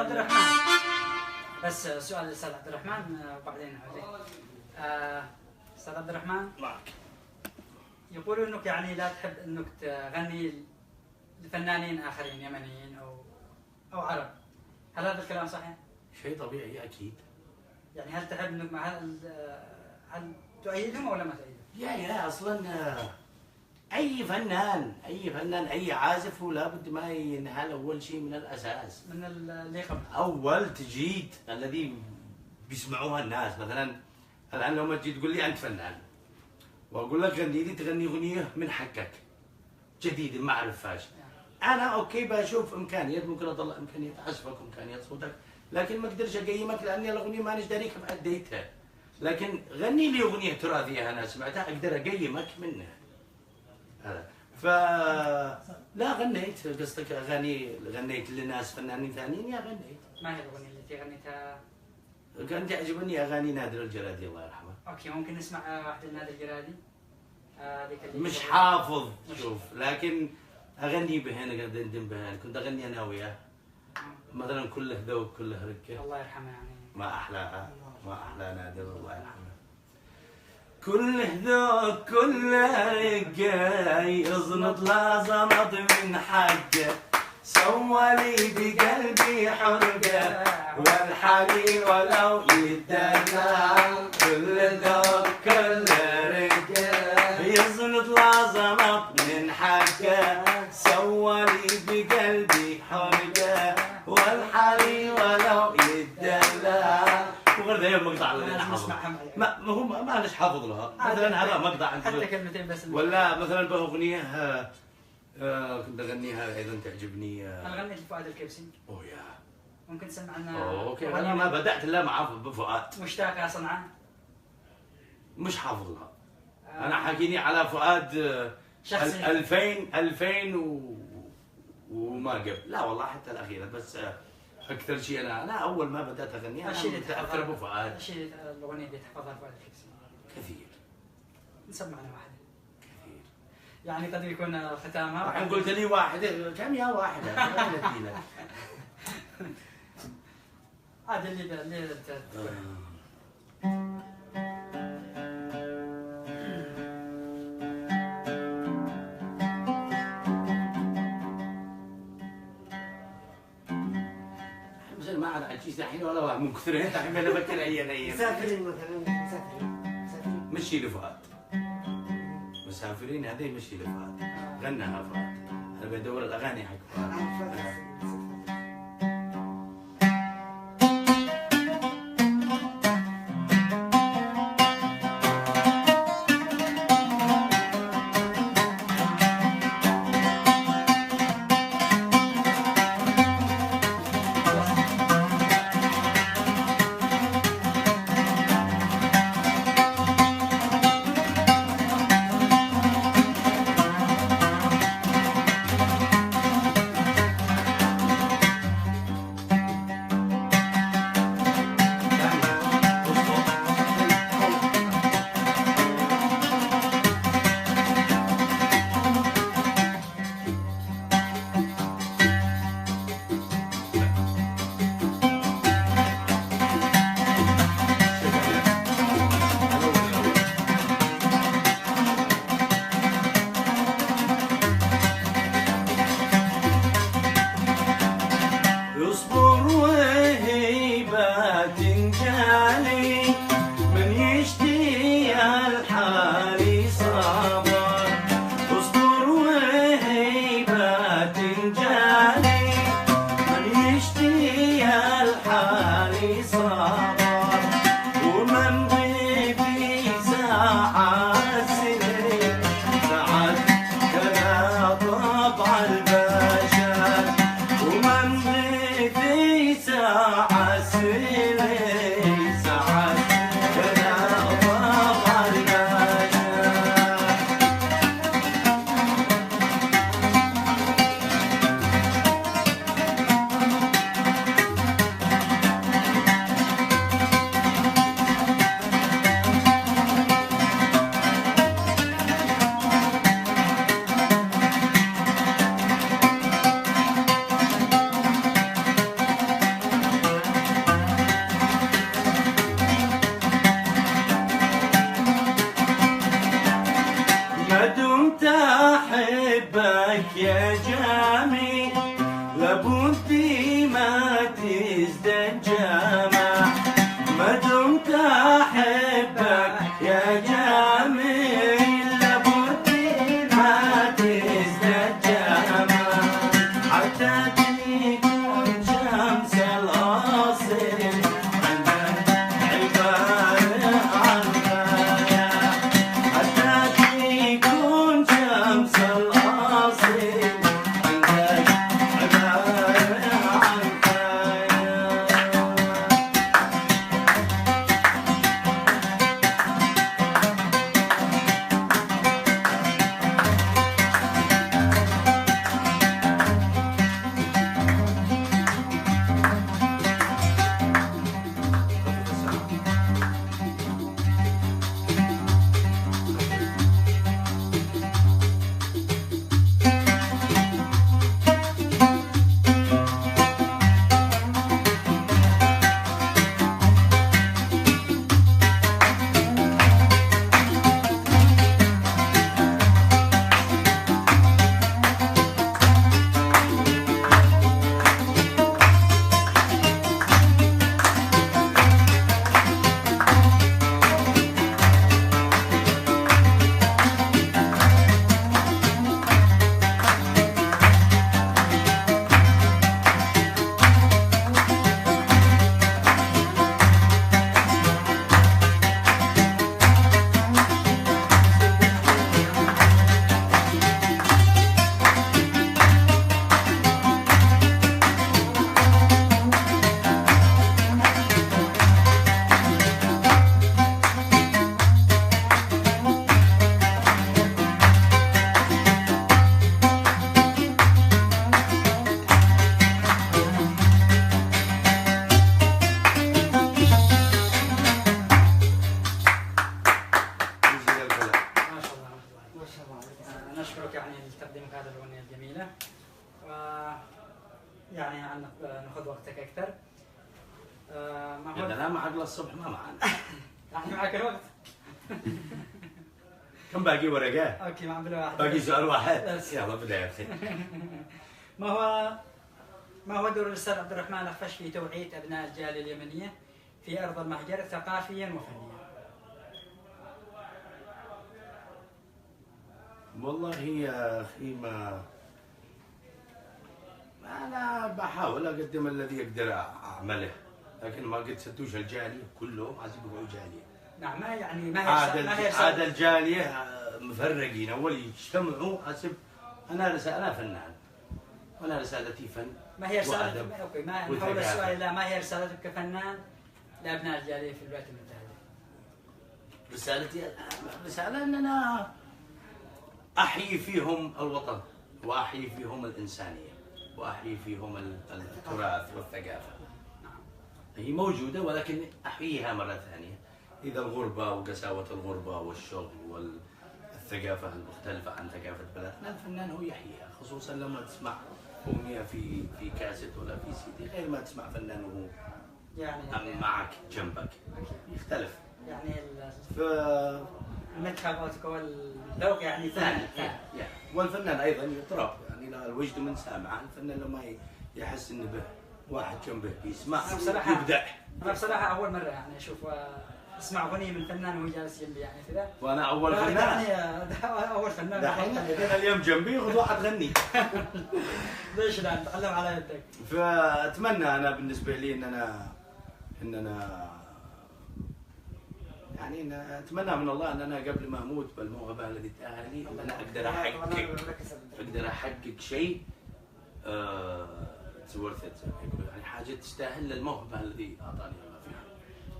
عبد الرحمن، بس سؤال للاستاذ عبد الرحمن وبعدين عليك. استاذ عبد الرحمن، معك. يقولوا انك يعني لا تحب انك تغني لفنانين اخرين يمنيين او عرب، هل هذا الكلام صحيح؟ شيء طبيعي اكيد. يعني هل تحب انك مع هل تؤيدهم ولا ما تؤيدهم؟ يا اصلا اي فنان اي عازف هو لابد ما ينهال اول شيء من الاساس، من اللي قبل. اول تجيد الذي بيسمعوها الناس. مثلا الان لو ما تجي تقول لي انت فنان واقول لك غني لي، تغني اغنيه من حقك جديده ما اعرفهاش، انا اوكي بشوف امكانيات، ممكن اطلع امكانيات عزفك وامكانيات صوتك، لكن ما اقدرش اقيمك لاني الاغنيه مانيش داريك باديتها. لكن غني لي اغنيه تراثيه انا سمعتها اقدر اقيمك منها. هذا لا غنيت، قصدك اغاني غنيت لناس فنانين ثانيين؟ يا غنيت. ما هي الاغنيه التي غنيتها؟ كانت تعجبني اغاني نادر الجرادي الله يرحمه. اوكي، ممكن نسمع واحده لنادر الجرادي؟ مش حافظ شوف، لكن اغني بهن دندن بهن، كنت اغني انا وياه مثلا كله ذوق كله ركه. الله يرحمه يعني. ما احلاها، ما احلى نادر الله يرحمه. كله ذوق كله رقه، يزنط لا زنط من حقه، سوى لي بقلبي حرقه، والحليل ولو يدلع، كل ذوق كله رقه، يزنط لا زنط من حقه، سوى لي بقلبي حرقه، والحليل ولو يدلع. وغير ذا مقطع اللي نسمعها. ما هو ما ليش حافظ لها. مثلا هذا مقطع حتى كلمتين بس. ولا مثلا باغنيه كنت اغنيها ايضا تعجبني. انا غنيت لفؤاد الكبسي. اوه يا ممكن تسمع لنا؟ اوكي، انا ما بدات الا مع بفؤاد. مشتاقة صنعاء. مش حافظ لها. انا حاكيني على فؤاد شخصي 2000 وما قبل. لا والله حتى الاخيره، بس اكثر شيء انا اول ما بدات اغني انا متاثر بفؤاد. الشيء الاغنيه اللي تحفظها فؤاد الكبسي كثير. نسمعنا واحده كثير. يعني قد يكون ختامها. الحين قلت لي واحده، كم يا واحده؟ عاد اللي ما عاد عجيز الحين ولا واحد من كثرين الحين انا بفكر عيني. مسافرين مثلا، مسافرين. مشي لفؤاد. مسافرين هذا يمشي لفؤاد. غناها فؤاد. انا بدور الاغاني حق فؤاد. ازداد جمع ما دمت احبك يا جميل لابد ما تزداد جمع حتى تكون شمس الاصل عندك عبارة عن خيال حتى تكون شمس الاصل عندك عبارة عن خيال. ما شاء الله. ما شاء الله. نشكرك يعني لتقديمك هذه الأغنية الجميلة. يعني ناخذ وقتك أكثر. ما هو عندنا معك للصبح ما معنا. يعني معك الوقت؟ كم باقي ورقة؟ أوكي مع بالواحد. باقي سؤال واحد. بس. يلا بداية خير. ما هو دور الأستاذ عبد الرحمن الأخفش في توعية أبناء الجالية اليمنية في أرض المهجر ثقافيا وفنيا؟ والله يا أخي ما أنا بحاول أقدم الذي أقدر أعمله، لكن ما قد سدوش الجالية كلهم عايز يبقوا جالية. نعم ما يعني عاد الجالية مفرقين أول يجتمعوا حسب أنا فنان وأنا رسالتي فن ما هي رسالتك؟ وأدب اوكي ما نحول وثقافة. السؤال الى ما هي رسالتك كفنان لابناء الجاليه في الولايات المتحده؟ رسالة أن أنا أحيي فيهم الوطن وأحيي فيهم الإنسانية وأحيي فيهم التراث والثقافة. هي موجودة ولكن أحييها مرة ثانية. إذا الغربة وقساوة الغربة والشغل والثقافة المختلفة عن ثقافة بلدنا، الفنان هو يحييها، خصوصا لما تسمع أغنية في كاسيت ولا في سي دي غير ما تسمع فنان وهو يعني معك جنبك، يختلف. يعني ف المدحة والذوق يعني ثاني. والفنان ايضا يطرب، يعني لا الوجد من سامعه، الفنان لما يحس انه به واحد جنبه يسمع يبدع. انا بصراحه اول مره يعني اشوف اسمع اغنيه من فنان وهو جالس جنبي يعني كذا. وانا اول فنان يعني اول فنان دحين اليوم جنبي خذ واحد غني. ليش لا نتعلم على يدك. فاتمنى انا بالنسبه لي ان انا يعني اتمنى من الله ان انا قبل ما اموت بالموهبه التي تاهلني ان انا اقدر احقق شيء يعني حاجه تستاهل الموهبه التي اعطاني الله فيها.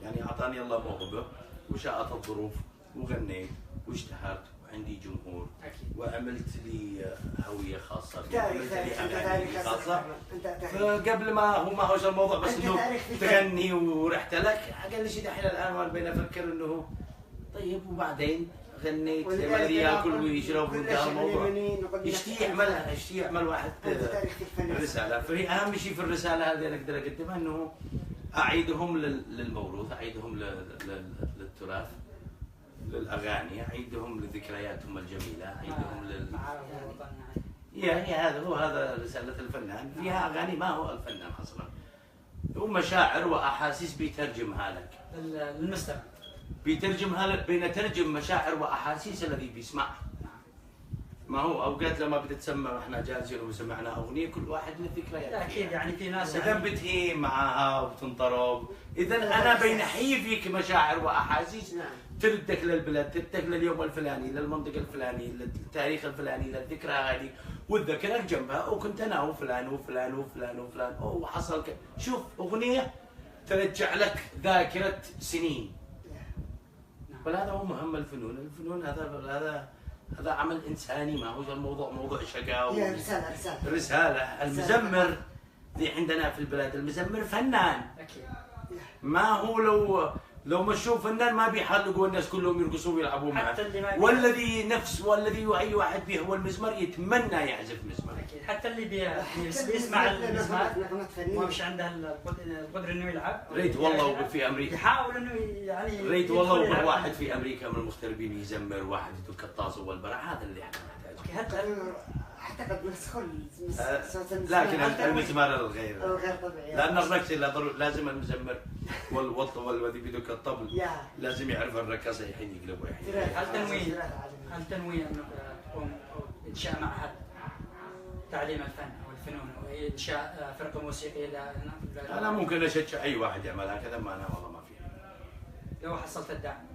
يعني اعطاني الله موهبه وشاءت الظروف وغنيت واجتهدت وعندي جمهور وعملت لي هويه خاصه عملت لي اغاني خاصه. قبل ما هوش الموضوع بس انه تغني ورحت لك اقل شيء دحين الان وانا بين افكر انه طيب وبعدين غنيت الذي ياكل ويشرب وانتهى الموضوع. اشتي يعمل واحد رساله. فهي اهم شيء في الرساله هذه انا اقدر اقدمها انه اعيدهم للموروث، اعيدهم للتراث، للاغاني، اعيدهم لذكرياتهم الجميله، اعيدهم يعني هذا رساله الفنان. فيها اغاني ما هو الفنان اصلا ومشاعر واحاسيس بيترجمها لك. للمستمع. بيترجمها لك، بينترجم مشاعر واحاسيس الذي بيسمعها. ما هو اوقات لما بتتسمع احنا جالسين وسمعنا اغنيه كل واحد له ذكريات. اكيد يعني في ناس اذا يعني بتهيم معها وبتنطرب، اذا انا بينحي فيك مشاعر واحاسيس تردك للبلد، تردك لليوم الفلاني، للمنطقه الفلاني، للتاريخ الفلاني، للذكرى هذه، وتذكرك جنبها وكنت انا وفلان وفلان وفلان وفلان وحصل شوف اغنيه ترجع لك ذاكره سنين. فهذا هو مهم الفنون، الفنون هذا عمل انساني، ما هو الموضوع موضوع شقاوه. هي رسالة رسالة. المزمر اللي عندنا في البلاد، المزمر فنان. اكيد. ما هو لو مشوه فنان ما بيحلقوا الناس كلهم يرقصوا ويلعبوا معه. حتى اللي ما والذي اي واحد بيهوى المزمار يتمنى يعزف مزمار. اكيد. حتى اللي بيسمع المزمار ما مش عنده القدره انه يلعب. ريت والله في امريكا يحاول انه يعني ريت والله واحد في امريكا من المغتربين يزمر، واحد يدق الطاس والبرع، هذا اللي احنا نحتاجه. حتى قد نسخوا لكن المزمار الغير طبيعي، لان الرقص لازم المزمر والذي بدق الطبل لازم يعرف الرقصه الحين يقلبوا الحين. هل تنوي انك تقوم انشاء معهد تعليم الفن او الفنون او انشاء فرقه موسيقيه هنا؟ انا ممكن اشجع اي واحد يعمل هكذا، ما انا والله ما فيها. لو حصلت الدعم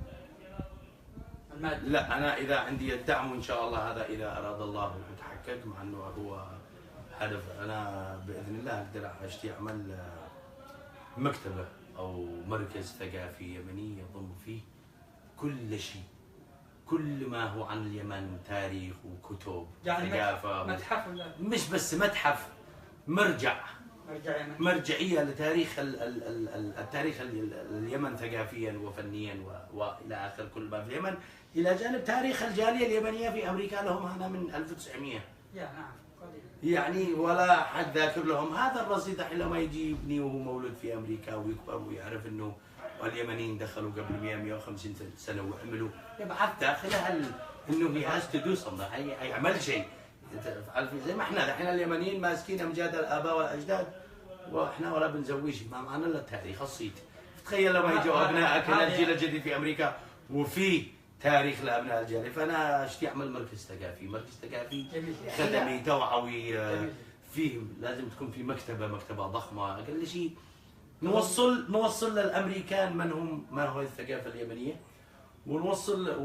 المادي. لا انا اذا عندي الدعم وان شاء الله هذا اذا اراد الله وتحقق، مع انه هو هدف، انا باذن الله اقدر اشتي اعمل مكتبه او مركز ثقافي يمني يضم فيه كل شيء، كل ما هو عن اليمن، تاريخ وكتب يعني ثقافه متحف ولا مش بس متحف، مرجعيه لتاريخ التاريخ اليمن ثقافيا وفنيا والى اخر كل ما في اليمن، الى جانب تاريخ الجاليه اليمنيه في امريكا لهم هنا من 1900. نعم يعني ولا حد ذاكر لهم هذا الرصيد. الحين لما يجي ابني وهو مولود في امريكا ويكبر ويعرف انه اليمنيين دخلوا قبل 150 سنه وعملوا، يبعث داخله انه هي هاز تو دو صمت، يعمل شيء زي ما احنا الحين اليمنيين ماسكين امجاد الاباء والاجداد واحنا ولا بنسوي شيء، ما معنا الا التاريخ الصيت. تخيل لما يجوا ابنائك الجيل الجديد في امريكا وفي تاريخ لابناء الجاليه. فانا اشتي اعمل مركز ثقافي خدمي توعوي فيه، لازم تكون في مكتبه ضخمه، اقل شيء نوصل للامريكان ما هو الثقافه اليمنيه، ونوصل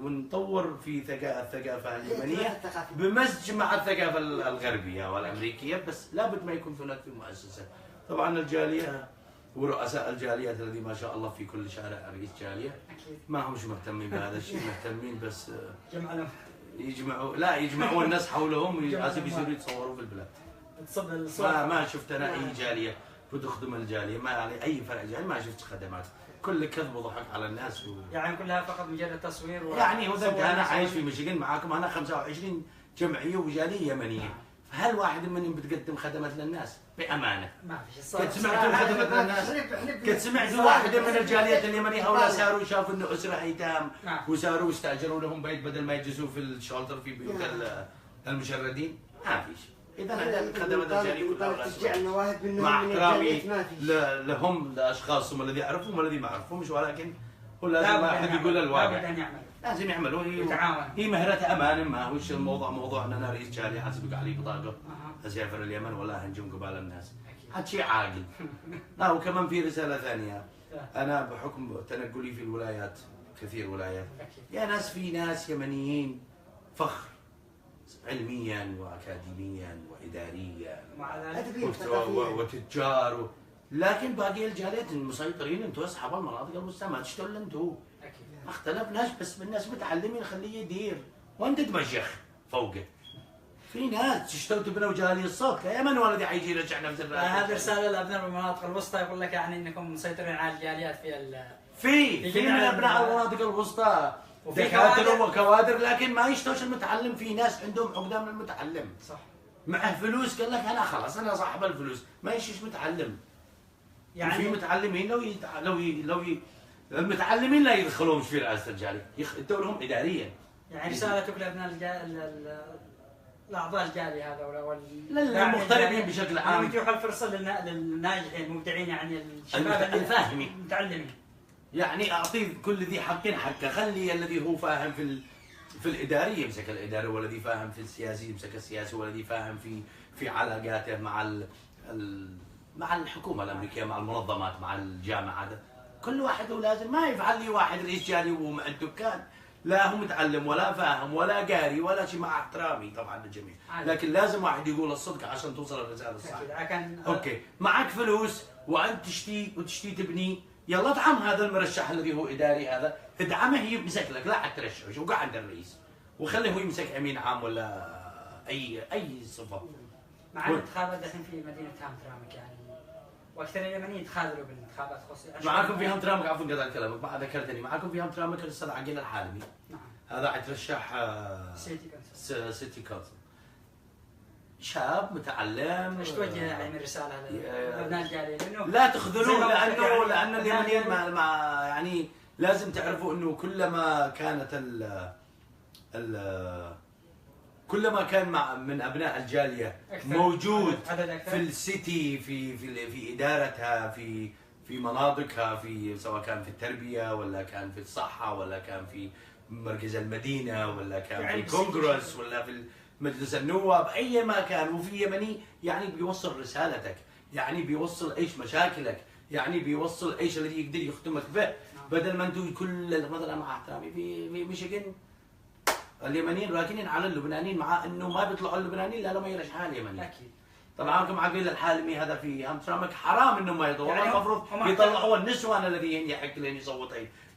ونطور في الثقافه اليمنيه بمزج مع الثقافه الغربيه والامريكيه، بس لابد ما يكون هناك في مؤسسه. طبعا الجاليه ورؤساء الجاليات الذي ما شاء الله في كل شارع رئيس جاليه ما همش مهتمين بهذا الشيء، مهتمين بس يجمعوا الناس حولهم يصيروا يتصوروا في البلاد. ما شفت انا اي جاليه بتخدم الجاليه، ما علي اي فرع جاليه، ما شفت خدمات، كل كذب وضحك على الناس يعني كلها فقط مجرد تصوير يعني هو انا عايش في ميشيغان معاكم، انا 25 جمعيه وجاليه يمنيه، فهل واحد منهم بتقدم خدمات للناس بامانه؟ ما فيش. قد سمعتوا خدمات للناس؟ قد سمعتوا واحده من الجاليات اليمنيه هؤلاء صاروا شافوا انه اسره ايتام وصاروا استاجروا لهم بيت بدل ما يجلسوا في الشولتر في بيوت المشردين؟ ما فيش. اذا خدمات الجاليه كلها مع احترامي لهم لاشخاصهم الذي يعرفهم والذي ما يعرفهمش، ولكن هو لازم واحد يقول الواقع، لازم يعملوا. هي مهرة امان، ما هوش الموضوع ان انا رئيس جاليه حاسبك علي بطاقه اسافر اليمن ولا هنجم قبال الناس، هذا شيء عاقل. لا وكمان في رساله ثانيه، انا بحكم تنقلي في الولايات كثير ولايات، يا ناس في ناس يمنيين فخر علميا واكاديميا واداريا وتجار، لكن باقي الجاليات المسيطرين انتم اصحاب المناطق الوسطى ما تشتغل انتم. ما اختلفناش، بس بالناس متعلمين خليه يدير وانت تمشيخ فوقه. في ناس تشتغل تبنوا جاليه الصوت كيمن ولدي حيجي يرجع نفس الراتب. هذه رساله لابناء المناطق الوسطى، يقول لك يعني انكم مسيطرين على الجاليات في من ابناء المناطق الوسطى دكاتره وكوادر، لكن ما يشتوش المتعلم. في ناس عندهم عقده من المتعلم، صح، معه فلوس قال لك انا خلاص انا صاحب الفلوس، ما يشيش متعلم. يعني في متعلمين لو المتعلمين لا يدخلوهمش في رئاسه الجاليه، دورهم اداريا. يعني رسالتك لابناء الاعضاء الجاليه هذا المغتربين بشكل عام يتيحوا الفرصه للناجحين المبدعين، يعني الشباب الفاهمين المتعلمين. يعني اعطيه كل ذي حق حقه، خلي الذي هو فاهم في الاداري يمسك الاداري، والذي فاهم في السياسي يمسك السياسي، والذي فاهم في علاقاته مع الحكومه الامريكيه، مع المنظمات، مع الجامعه. كل واحد ولازم ما يفعل لي واحد رئيس جالي وهو مع الدكان لا هو متعلم ولا فاهم ولا قاري ولا شيء، مع احترامي طبعا للجميع، لكن لازم واحد يقول الصدق عشان توصل الرساله الصحيحه. اوكي، معك فلوس وانت تشتي تبني، يلا ادعم هذا المرشح الذي هو اداري، هذا ادعمه يمسك لك، لا حد ترشحه، شو قاعد الرئيس وخليه هو يمسك امين عام ولا اي صفه. مع الانتخابات الحين في مدينه هامترامك يعني، واكثر اليمنيين تخاذلوا بالانتخابات خصوصا. معاكم في هامترامك، عفوا قطع كلامك ما ذكرتني، معاكم في هامترامك الاستاذ عقيل الحالمي. نعم. هذا حيترشح سيتي كونسل. شاب متعلم. ايش توجه يعني من رساله للابناء الجاليه؟ لانه لا تخذلوه، لانه اليمنيين مع يعني لازم تعرفوا انه كلما كان من ابناء الجاليه موجود في السيتي، في ادارتها، في مناطقها، سواء كان في التربيه ولا كان في الصحه ولا كان في مركز المدينه ولا كان في الكونغرس ولا في مجلس النواب، اي ما كان وفي يمني، يعني بيوصل رسالتك، يعني بيوصل ايش مشاكلك، يعني بيوصل ايش الذي يقدر يخدمك به، بدل ما انتم كل مثلا مع احترامي في ميشيغان اليمنيين راكنين على اللبنانيين، مع انه ما بيطلعوا اللبنانيين الا لما يرشحوا اليمنيين. اكيد. طبعا معكم عقيل الحالمي هذا في هامترامك، حرام انهم ما يطلعوا، يعني المفروض يطلعوا النسوان الذين يحق لهم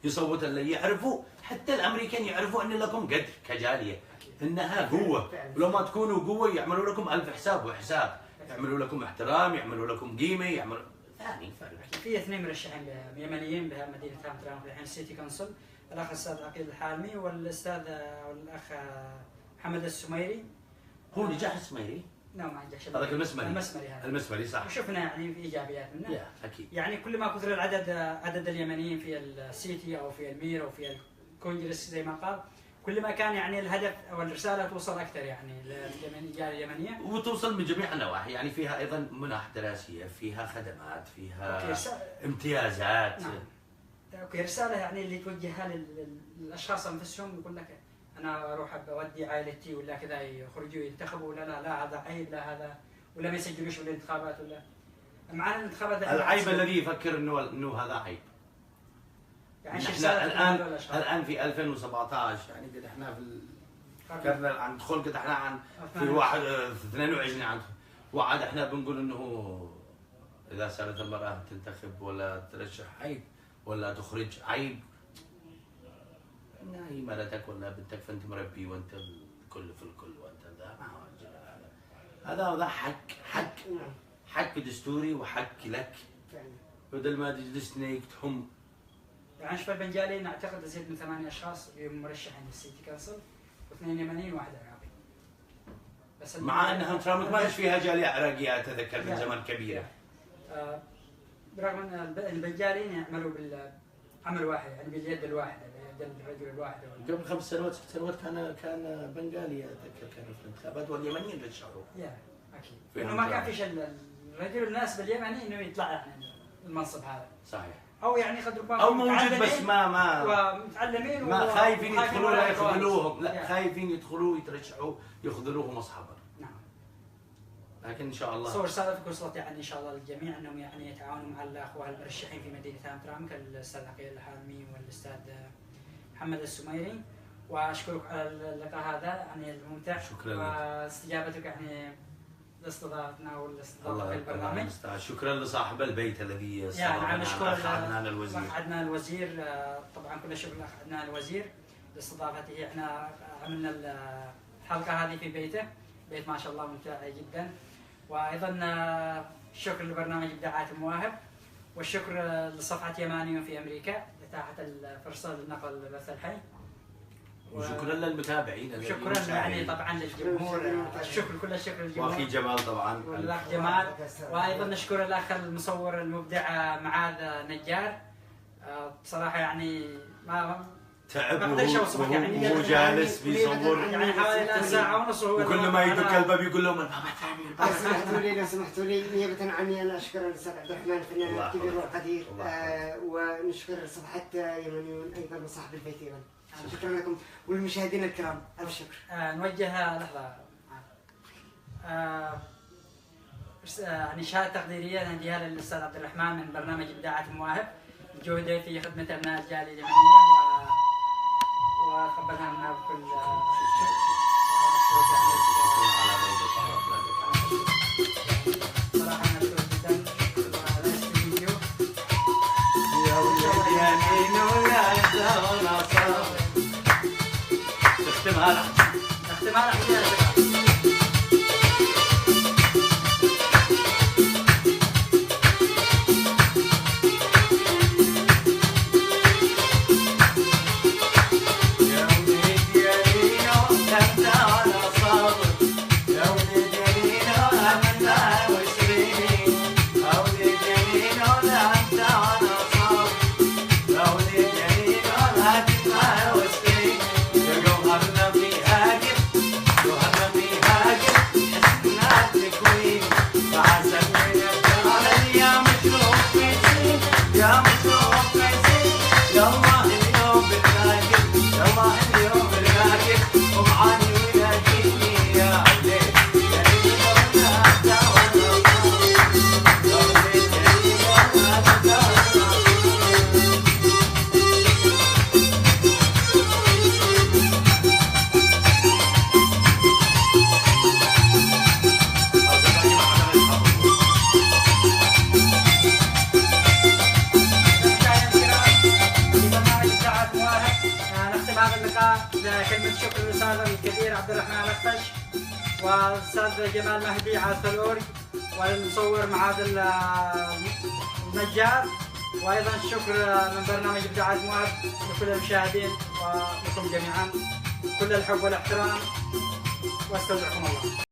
يصوت اللي يعرفوا، حتى الامريكان يعرفوا ان لكم قدر كجاليه، انها قوه، ولو ما تكونوا قوه يعملوا لكم الف حساب وحساب، يعملوا لكم احترام، يعملوا لكم قيمه، يعملوا ثاني فرق. في اثنين مرشحين يمنيين بمدينه هامترامك الحين السيتي كونسل، الاخ الاستاذ عقيل الحالمي والاستاذ والاخ محمد السميري. هو نجاح السميري؟ نعم ما نجاح. هذاك المسمري. هذا المسمري صح. وشفنا يعني في ايجابيات منه. اكيد. يعني كل ما كثر عدد اليمنيين في السيتي او في المير او في الكونغرس زي ما قال، كل ما كان يعني الهدف او الرساله توصل اكثر يعني للجاليه اليمنيه، وتوصل من جميع النواحي، يعني فيها ايضا منح دراسيه، فيها خدمات، فيها امتيازات. نعم. اوكي، رساله يعني اللي توجهها للاشخاص انفسهم، يقول لك انا اروح اودي عائلتي ولا كذا يخرجوا ينتخبوا، ولا لا هذا عيب، لا هذا ولا ما يسجلوش بالانتخابات، ولا معنا الانتخابات العيب الذي يفكر انه هذا عيب. يعني احنا الان في 2017 يعني قد احنا فكرنا عن دخول، قد احنا عن في 22 عن وعد احنا بنقول انه اذا صارت المراه تنتخب ولا ترشح عيب، ولا تخرج عيب. هي مرتك ولا بنتك، فانت مربي وانت الكل في الكل وانت ذا، ما هو هذا حق دستوري وحق لك، بدل ما تجلسني تهم. يعني شوف البنجالي نعتقد زيد من 8 اشخاص مرشحين للسيتي كونسل، واثنين يمنيين وواحد عراقي. بس مع ان هامترامك ما فيها جاليه عراقيه اتذكر من زمان كبيره. برغم ان البنجاليين يعملوا بالعمل واحد، يعني باليد الواحده، باليد الرجل الواحده. قبل 5 سنوات 6 سنوات كان بنغالي اتذكر كان في الانتخابات، واليمنيين رشحوه. اكيد. لانه ما كان فيش الرجل الناس باليمني انه يطلع يعني المنصب هذا. صحيح. او يعني قد ربما او موجود بس ما ومتعلمين ما خايفين يدخلوا يخذلوهم، لا خايفين يدخلوا يترشحوا يخذلوهم اصحابهم. نعم. لكن ان شاء الله صور رسالتك وصلت يعني ان شاء الله للجميع، انهم يعني يتعاونوا مع الاخوه المرشحين في مدينه هامترامك، الاستاذ عقيل الحالمي والاستاذ محمد السميري، واشكرك على اللقاء هذا يعني الممتع. شكرا لك. واستجابتك يعني لاستضافتنا والاستضافه في البرنامج. شكرا لصاحب البيت الذي استضافنا. نشكر الاخ عدنان الوزير. الاخ عدنان الوزير، طبعا كل الشكر للاخ عدنان الوزير لاستضافته. احنا عملنا الحلقه هذه في بيته، بيت ما شاء الله ممتع جدا. وايضا الشكر لبرنامج ابداعات المواهب، والشكر لصفحه يمانيون في امريكا اتاحت الفرصه لنقل البث الحي. وشكرا للمتابعين. شكرا يعني طبعا للجمهور، الشكر كل الشكر للجمهور. واخي جمال طبعا. والاخ جمال، وايضا نشكر الاخ المصور المبدع معاذ نجار. بصراحه يعني تعب ما اقدرش اوصفك يعني. وهو جالس بيصور يعني حوالي ساعة ونص وهو وكل ما يدق الباب يقول لهم الباب الثاني سمحتوا لي لو سمحتوا لي نيابة عني أنا أشكر الأستاذ عبد الرحمن الفنان الكبير والقدير، ونشكر صفحة يمنيون أيضا وصاحب البيت أيضا. شكرا لكم والمشاهدين الكرام، ألف شكر. نوجه لحظة يعني شهادة تقديرية نهديها للأستاذ عبد الرحمن من برنامج إبداعات المواهب جهده في خدمة أبناء الجالية اليمنية وتقبلها منا بكل صراحة أنا مشكور جدا ونايس تو ميت يو. يا ولدي يمين ولا ولا صار. اختمها اختمها كلمة شكر للأستاذ الكبير عبد الرحمن الأخفش والأستاذ جمال مهدي عازف الأورج والمصور معاذ النجار، وأيضا الشكر من برنامج إبداعات المواهب لكل المشاهدين ولكم جميعا كل الحب والاحترام واستودعكم الله.